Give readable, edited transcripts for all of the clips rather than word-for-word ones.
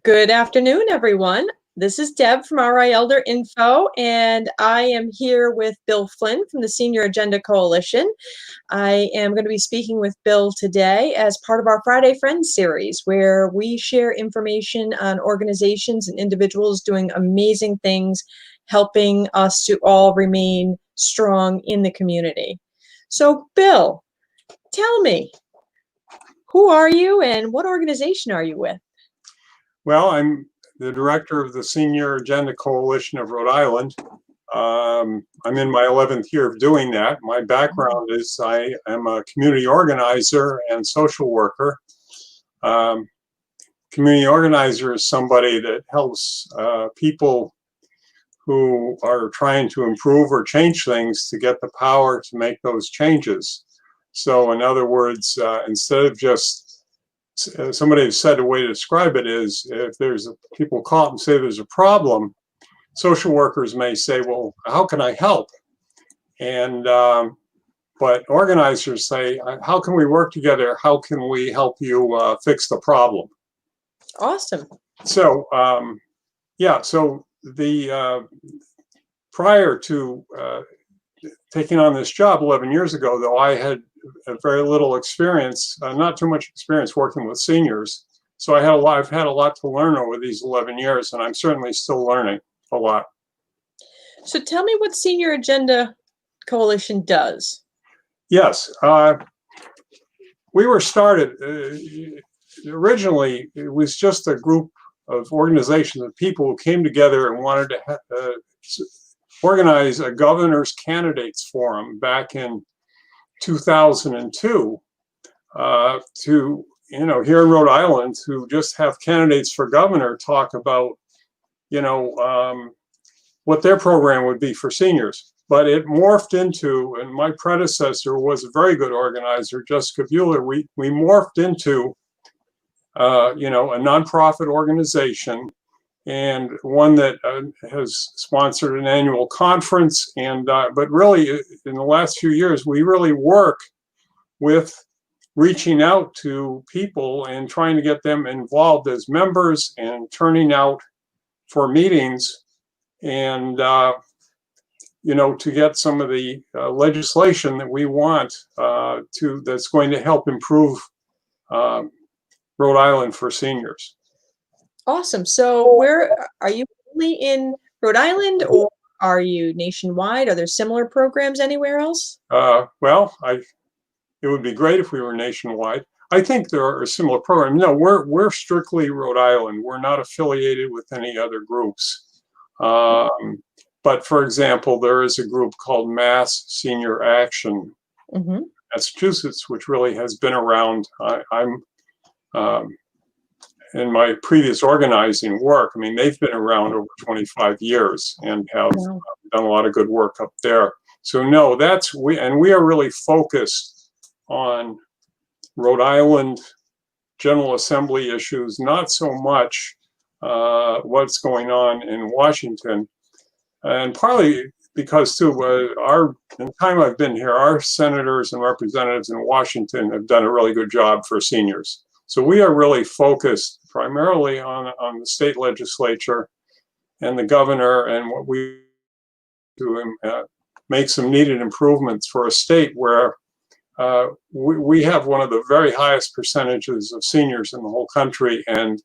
Good afternoon, everyone. This is Deb from RI Elder Info, and I am here with Bill Flynn from the Senior Agenda Coalition. I am going to be speaking with Bill today as part of our Friday Friends series, where we share information on organizations and individuals doing amazing things, helping us to all remain strong in the community. So, Bill, tell me, who are you and what organization are you with? Well, I'm the director of the Senior Agenda Coalition of Rhode Island. I'm in my 11th year of doing that. My background is I am a community organizer and social worker. Community organizer is somebody that helps people who are trying to improve or change things to get the power to make those changes. So in other words, instead of just somebody said a way to describe it is if people call up and say there's a problem, social workers may say, well, how can I help? And but organizers say, how can we work together? How can we help you fix the problem? Awesome. So so the prior to taking on this job 11 years ago, though, I had very little experience, not too much experience working with seniors. So I've had a lot to learn over these 11 years, and I'm certainly still learning a lot. So tell me what Senior Agenda Coalition does. Yes, we were started, originally it was just a group of organizations of people who came together and wanted to organize a governor's candidates forum back in 2002 to, here in Rhode Island, to just have candidates for governor talk about, what their program would be for seniors. But it morphed into, and my predecessor was a very good organizer, Jessica Bueller, we morphed into, a nonprofit organization, and one that has sponsored an annual conference. And but really, in the last few years, we really work with reaching out to people and trying to get them involved as members and turning out for meetings and, to get some of the legislation that we want that's going to help improve Rhode Island for seniors. Awesome. So where are you only in Rhode Island, or are you nationwide? Are there similar programs anywhere else? Well, it would be great if we were nationwide. I think there are similar programs. No, we're strictly Rhode Island. We're not affiliated with any other groups. But for example, there is a group called Mass Senior Action, Massachusetts, which really has been around. I'm in my previous organizing work, I mean, they've been around over 25 years and have done a lot of good work up there. So no, we are really focused on Rhode Island General Assembly issues, not so much what's going on in Washington. And partly because too, in the time I've been here, our senators and representatives in Washington have done a really good job for seniors. So we are really focused primarily on the state legislature and the governor, and what we do make some needed improvements for a state where we have one of the very highest percentages of seniors in the whole country, and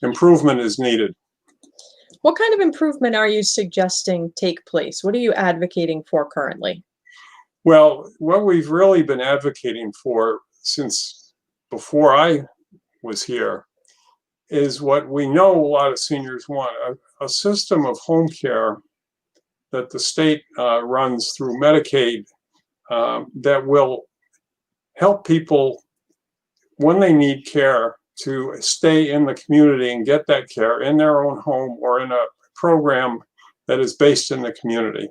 improvement is needed. What kind of improvement are you suggesting take place? What are you advocating for currently? Well, what we've really been advocating for since before I was here is what we know a lot of seniors want, a system of home care that the state runs through Medicaid that will help people when they need care to stay in the community and get that care in their own home or in a program that is based in the community.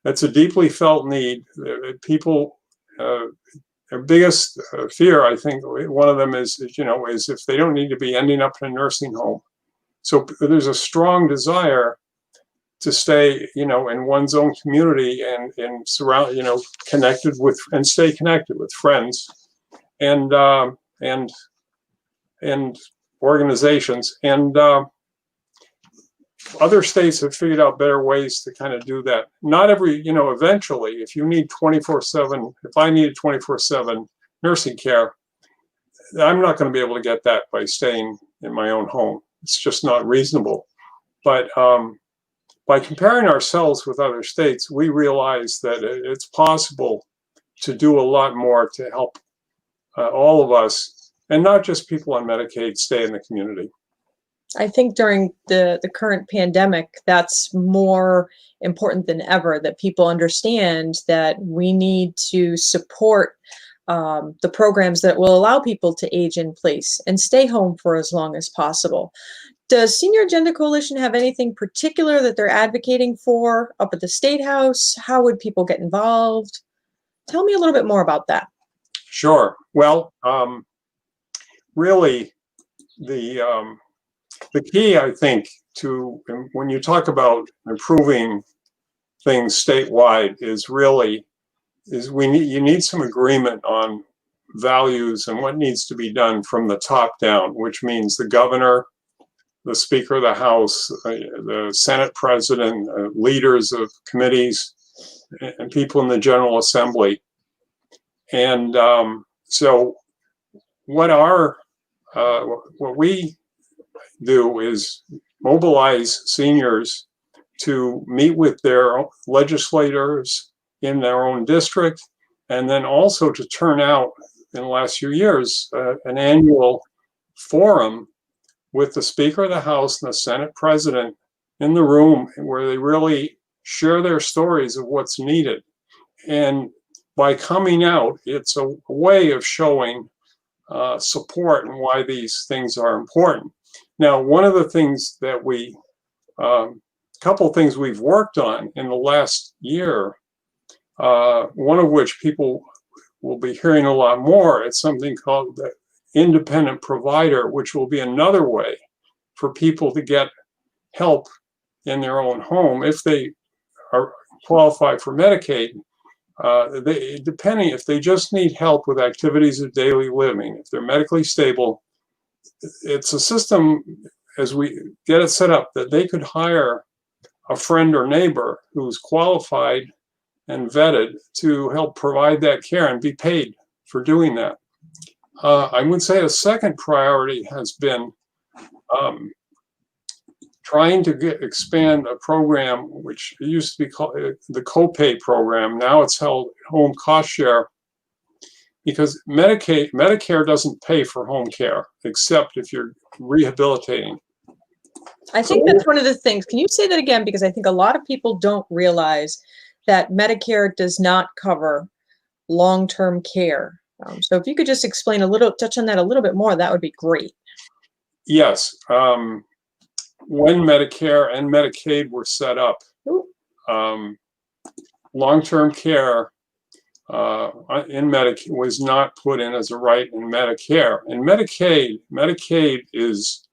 That's a deeply felt need. People, their biggest fear, I think, one of them is if they don't need to be ending up in a nursing home. So there's a strong desire to stay, in one's own community and surround, connected with, and stay connected with friends. And organizations, and other states have figured out better ways to kind of do that. Not every, eventually, if you need 24/7, if I needed 24/7 nursing care, I'm not going to be able to get that by staying in my own home. It's just not reasonable. But by comparing ourselves with other states, we realize that it's possible to do a lot more to help all of us, and not just people on Medicaid, stay in the community. I think during the current pandemic, that's more important than ever, that people understand that we need to support the programs that will allow people to age in place and stay home for as long as possible. Does Senior Agenda Coalition have anything particular that they're advocating for up at the State House? How would people get involved? Tell me a little bit more about that. Sure. Well, really, the key, I think, to when you talk about improving things statewide is you need some agreement on values and what needs to be done from the top down, which means the governor, the Speaker of the House, the Senate President, leaders of committees, and people in the General Assembly. And so what we do is mobilize seniors to meet with their legislators in their own district, and then also to turn out in the last few years an annual forum with the Speaker of the House and the Senate President in the room, where they really share their stories of what's needed. And by coming out, it's a way of showing support and why these things are important. Now, one of the things that couple things we've worked on in the last year, one of which people will be hearing a lot more, it's something called the independent provider, which will be another way for people to get help in their own home if they are qualified for Medicaid. Depending if they just need help with activities of daily living, if they're medically stable, it's a system, as we get it set up, that they could hire a friend or neighbor who's qualified and vetted to help provide that care and be paid for doing that. I would say a second priority has been trying to expand a program which used to be called the copay program. Now it's held home cost share, because Medicare doesn't pay for home care except if you're rehabilitating. I think that's one of the things. Can you say that again? Because I think a lot of people don't realize that Medicare does not cover long-term care. So if you could just explain touch on that a little bit more, that would be great. Yes. When Medicare and Medicaid were set up, long-term care in Medicaid was not put in as a right in Medicare. And Medicaid is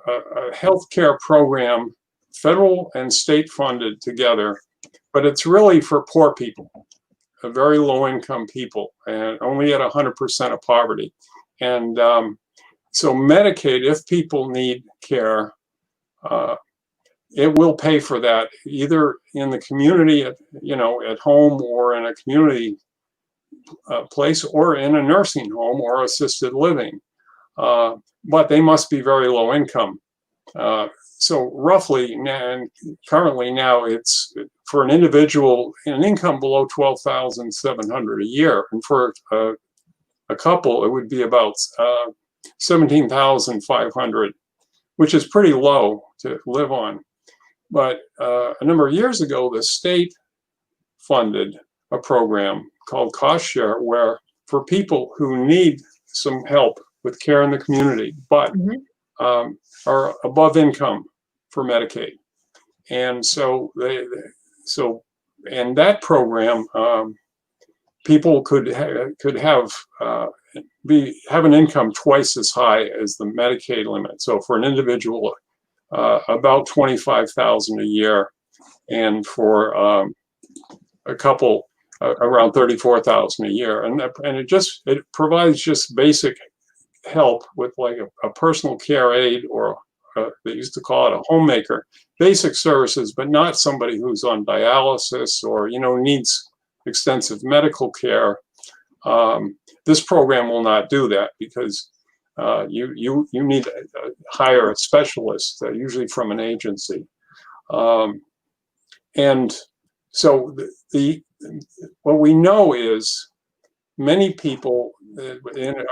a health care program, federal and state funded together, but it's really for poor people, very low-income people, and only at 100% of poverty. And so Medicaid, if people need care, it will pay for that, either in the community, at home, or in a community place, or in a nursing home or assisted living. But they must be very low income. So roughly, and currently now, it's for an individual, an income below $12,700 a year, and for a couple, it would be about $17,500, which is pretty low to live on. But a number of years ago, the state funded a program called Cost Share, where for people who need some help with care in the community, but are above income for Medicaid. And so and that program, people could have an income twice as high as the Medicaid limit. So for an individual, about $25,000 a year, and for a couple, around $34,000 a year. And it provides just basic help with like a personal care aide, or they used to call it a homemaker, basic services, but not somebody who's on dialysis or, needs extensive medical care. This program will not do that, because you need to hire a specialist, usually from an agency. And so what we know is many people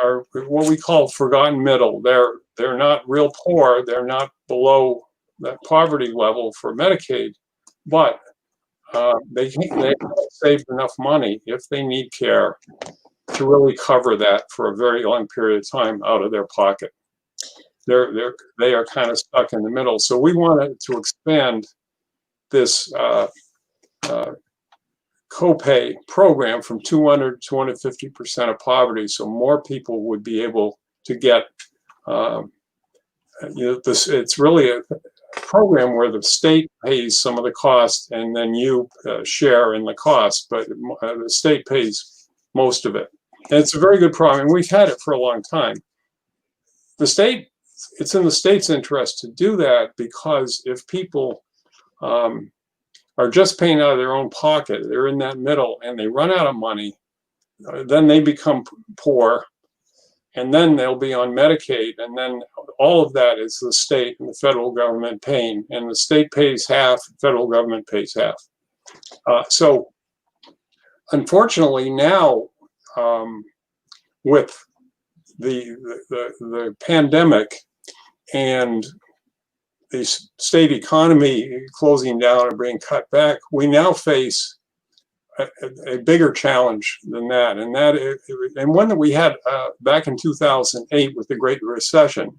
are what we call forgotten middle. They're not real poor. They're not below that poverty level for Medicaid, but they haven't saved enough money if they need care to really cover that for a very long period of time out of their pocket. They are kind of stuck in the middle. So we wanted to expand this copay program from 200 to 250% of poverty, so more people would be able to get this. It's really a program where the state pays some of the cost, and then you share in the cost, but the state pays most of it. And it's a very good program. We've had it for a long time. It's in the state's interest to do that, because if people are just paying out of their own pocket, they're in that middle, and they run out of money, then they become poor, and then they'll be on Medicaid, and then all of that is the state and the federal government paying, and the state pays half, the federal government pays half. So unfortunately now, with the pandemic and the state economy closing down and being cut back, we now face a bigger challenge than that, and one that we had back in 2008 with the Great Recession,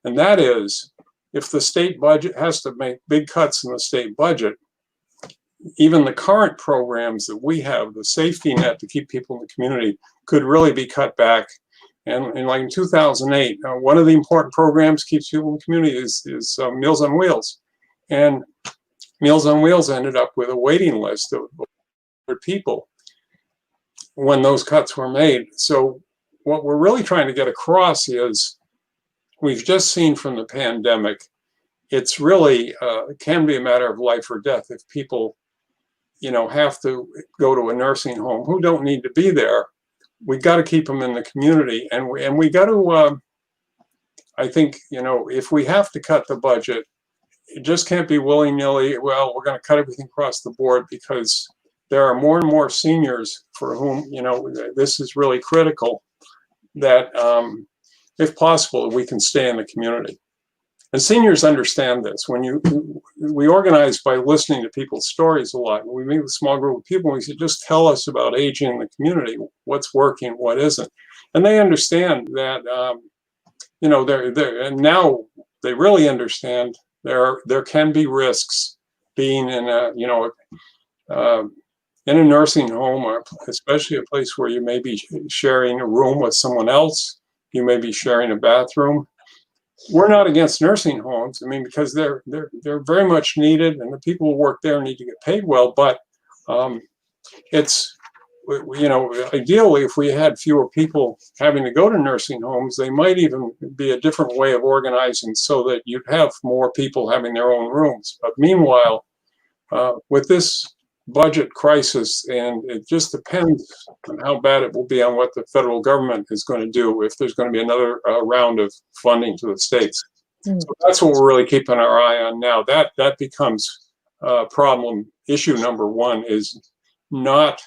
and that is, if the state budget has to make big cuts in the state budget, even the current programs that we have, the safety net to keep people in the community, could really be cut back. And like in 2008, one of the important programs keeps people in the community is Meals on Wheels. And Meals on Wheels ended up with a waiting list of people when those cuts were made. So what we're really trying to get across is, we've just seen from the pandemic, it's really can be a matter of life or death if people, have to go to a nursing home who don't need to be there. We got to keep them in the community, and we got to. I think if we have to cut the budget, it just can't be willy-nilly. Well, we're going to cut everything across the board, because there are more and more seniors for whom this is really critical. That if possible, we can stay in the community. And seniors understand this. We organize by listening to people's stories a lot. We meet with a small group of people, and we say, just tell us about aging in the community, what's working, what isn't. And they understand that, and now they really understand there can be risks being in a nursing home, or especially a place where you may be sharing a room with someone else. You may be sharing a bathroom. We're not against nursing homes. I mean, because they're very much needed, and the people who work there need to get paid well. But it's, ideally, if we had fewer people having to go to nursing homes, they might even be a different way of organizing, so that you'd have more people having their own rooms. But meanwhile, with this budget crisis, and it just depends on how bad it will be on what the federal government is going to do, if there's going to be another round of funding to the states. So that's what we're really keeping our eye on now. That becomes problem issue number one, is not,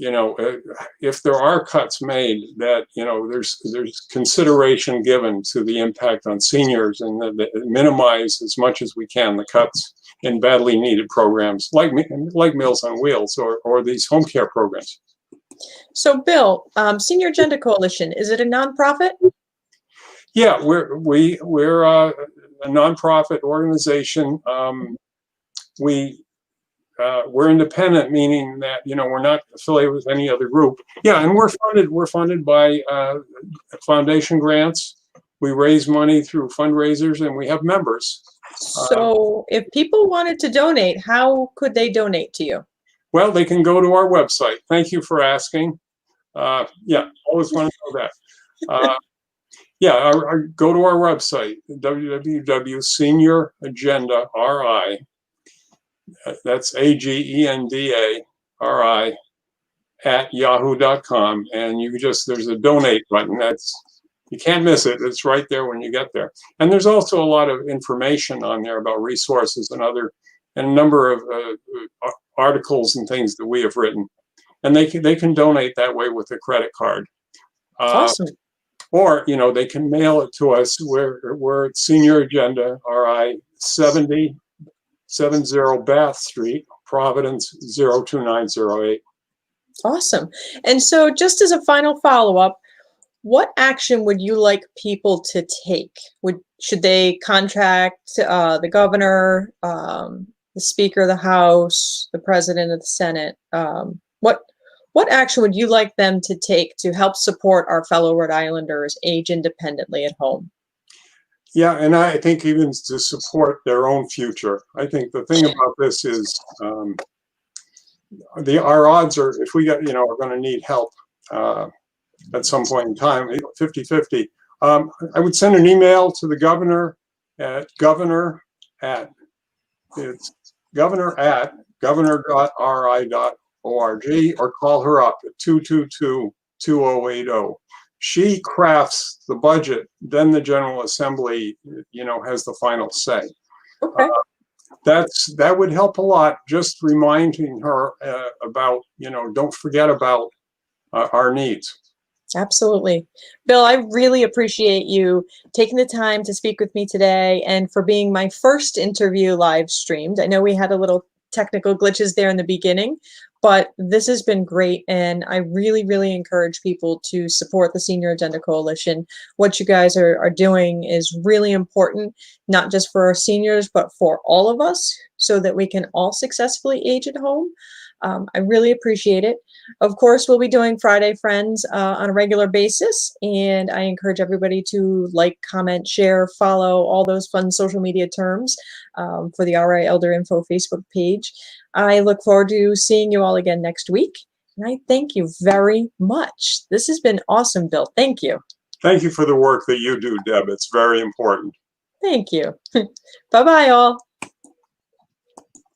if there are cuts made, that there's consideration given to the impact on seniors, and that minimize as much as we can the cuts in badly needed programs like Meals on Wheels or these home care programs. So, Bill, Senior Agenda Coalition, is it a nonprofit? Yeah, we're a nonprofit organization. We're independent, meaning that we're not affiliated with any other group. Yeah, and we're funded by foundation grants. We raise money through fundraisers, and we have members. So if people wanted to donate, how could they donate to you? Well, they can go to our website. Thank you for asking. Yeah, always want to know that. Yeah, go to our website, www.senioragenda.ri. That's AGENDARI at yahoo.com. And you just, there's a donate button. You can't miss it. It's right there when you get there. And there's also a lot of information on there about resources and a number of articles and things that we have written. And they can donate that way with a credit card. Awesome. Or, they can mail it to us. We're at Senior Agenda, RI 70 Bath Street, Providence 02908. Awesome. And so just as a final follow-up, what action would you like people to take? Should they contact the governor, the Speaker of the House, the President of the Senate? What action would you like them to take to help support our fellow Rhode Islanders age independently at home? Yeah, and I think even to support their own future. I think the thing about this is our odds are, if we are going to need help at some point in time, 50-50. I would send an email to the governor at governor@governor.ri.org, or call her up at 222-2080. She crafts the budget, then the General Assembly, has the final say. Okay. That would help a lot, just reminding her about, don't forget about our needs. Absolutely. Bill, I really appreciate you taking the time to speak with me today and for being my first interview live streamed. I know we had a little technical glitches there in the beginning, but this has been great. And I really, really encourage people to support the Senior Agenda Coalition. What you guys are doing is really important, not just for our seniors, but for all of us, so that we can all successfully age at home. I really appreciate it. Of course, we'll be doing Friday Friends on a regular basis, and I encourage everybody to like, comment, share, follow, all those fun social media terms for the RI Elder Info Facebook page. I look forward to seeing you all again next week, and I thank you very much. This has been awesome, Bill. Thank you. Thank you for the work that you do, Deb. It's very important. Thank you. Bye-bye, all.